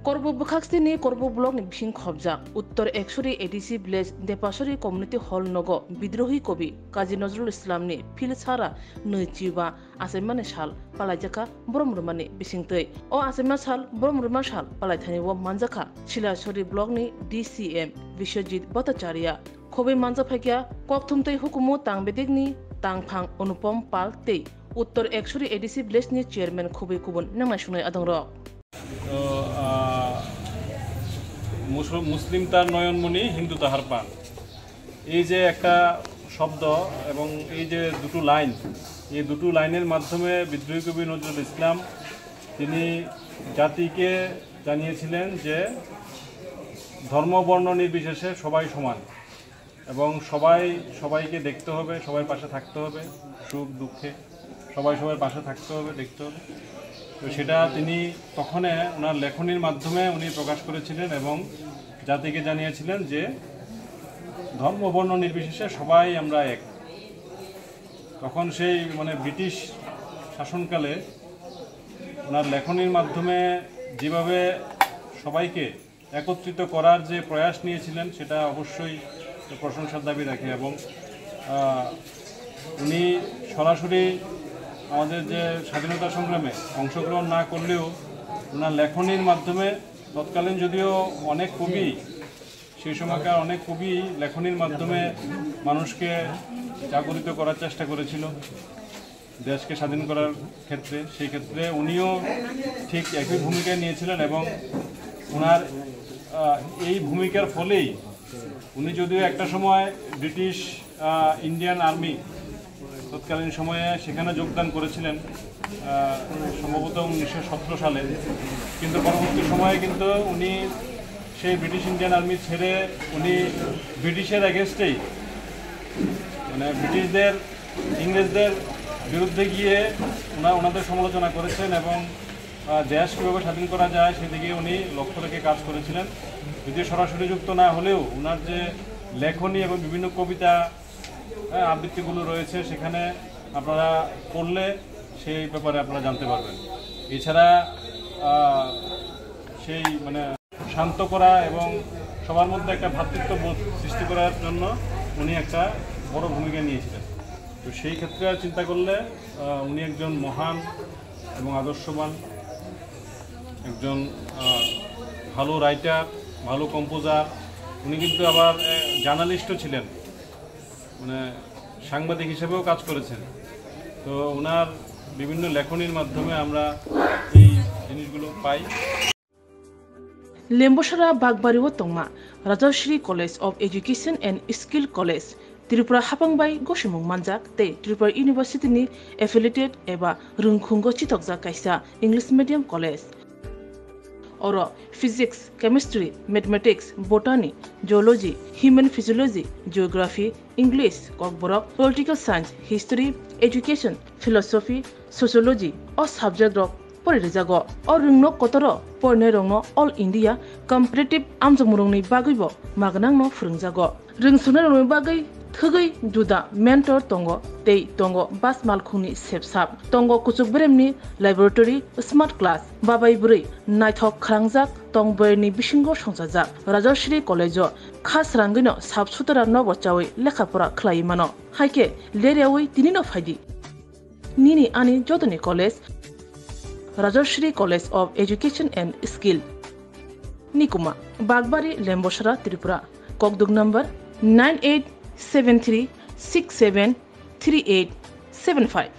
Korbo Bukhakstini Korbo Blok ni Bishing Khobjak Uttor Ekshori ADC Village Depasori Community Hall Nogo Bidrohi Kobi Kazi Nazrul Islam ni Philsara Nuichiba Asemane Shal Palajaka Boromrumani Bishingtei O Asema Shal Boromruma Shal Palaithani wa Manjaka Chilashori Blok ni DCM Vishwajit Bhattacharya Khobe Manja Phakya Kokthumtei Hukumu Tangbedegni Tangphang Anupam Pal Tei Uttor Ekshori ADC Village ni Chairman Khobe Kubun Nangna Shunai Adongrok মুসলিম তার নয়নমণি হিন্দু তাহার প্রাণ এই যে একটা শব্দ এবং এই যে দুটো লাইন এই দুটো লাইনের মাধ্যমে বিদ্রোহী কবি নজরুল ইসলাম তিনি জাতিকে জানিয়েছিলেন যে ধর্ম বর্ণ নির্বিশেষে সবাই সমান এবং সবাইকে দেখতে হবে, সবার পাশে থাকতে হবে, সুখ দুঃখে সবার পাশে থাকতে হবে, দেখতে হবে। তো সেটা তিনি তখন ওনার লেখনীর মাধ্যমে উনি প্রকাশ করেছিলেন এবং জাতিকে জানিয়েছিলেন যে ধর্ম বর্ণ নির্বিশেষে সবাই আমরা এক। তখন সেই ব্রিটিশ শাসনকালে ওনার লেখনীর মাধ্যমে যেভাবে সবাইকে একত্রিত করার যে প্রয়াস নিয়েছিলেন সেটা অবশ্যই প্রশংসার দাবি রাখে এবং উনি সরাসরি আমাদের যে স্বাধীনতা সংগ্রামে অংশগ্রহণ না করলেও ওনার লেখনীর মাধ্যমে তৎকালীন যদিও অনেক কবি সেই সময়কার অনেক কবি লেখনীর মাধ্যমে মানুষকে জাগরিত করার চেষ্টা করেছিল দেশকে স্বাধীন করার ক্ষেত্রে। সেই ক্ষেত্রে উনিও ঠিক একই ভূমিকা নিয়েছিলেন এবং ওনার এই ভূমিকার ফলেই উনি যদিও একটা সময় ব্রিটিশ ইন্ডিয়ান আর্মি তৎকালীন সময়ে সেখানে যোগদান করেছিলেন সম্ভবত 1917 সালে, কিন্তু পরবর্তী সময়ে কিন্তু উনি সেই ব্রিটিশ ইন্ডিয়ান আর্মি ছেড়ে উনি ব্রিটিশের এগেনস্টেই ব্রিটিশদের ইংরেজদের বিরুদ্ধে গিয়ে ওনাদের সমালোচনা করেছেন এবং দেশ কীভাবে স্বাধীন করা যায় সেদিকে উনি লক্ষ্য রেখে কাজ করেছিলেন। যদিও সরাসরি যুক্ত না হলেও ওনার যে লেখনী এবং বিভিন্ন কবিতা আবৃত্তিগুলো রয়েছে সেখানে আপনারা পড়লে সেই ব্যাপারে আপনারা জানতে পারবেন। এছাড়া সেই শান্ত করা এবং সবার মধ্যে একটা ভ্রাতৃত্ববোধ সৃষ্টি করার জন্য উনি একটা বড় ভূমিকা নিয়েছিলেন। তো সেই ক্ষেত্রে চিন্তা করলে উনি একজন মহান এবং আদর্শবান একজন ভালো রাইটার, ভালো কম্পোজার। উনি কিন্তু আবার জার্নালিস্টও ছিলেন, সাংবাদিক হিসেবেও কাজ করেছেন। তো ওনার বিভিন্ন লেখনীর মাধ্যমে আমরা এই জিনিসগুলো পাই। Lembosara Bagbariwo Tongma Rajashri College of Education and Skill College Tripura Hapangbai Goshimung Manjak Te Tripura University ni affiliated eba Rungkhungo Chitokja Kaisa English Medium College Oro Physics, Chemistry, Mathematics, Botany, Geology, Human Physiology, Geography, English, Kokborok, Political Science, History, Education, Philosophy, Sociology or subject of Porijago or Rungno Kotoro, Pornerongno, All India, Comparative Amjamurungni Bagibo, Magnangno Frungjago, Rungsunarong Bagai, Thugai, Duda, Mentor Tongo, Tei Tongo, Bas Malkhuni Sepsap, Tongo Kuchukbremni, Laboratory, Smart Class, Babai Buri, Naithok Krangjak, Tongberni Bishingo Shonsajak, Rajashri College, Khas Rangino, Sabsutara Nobochawi, Lekapura Klaimano, Haike, Leriawi, Tinino Fadi, Nini Ani Jodani College, Rajashri College of Education and Skill Nikuma Bagbari Lembosara Tripura Kokdug number 9873673875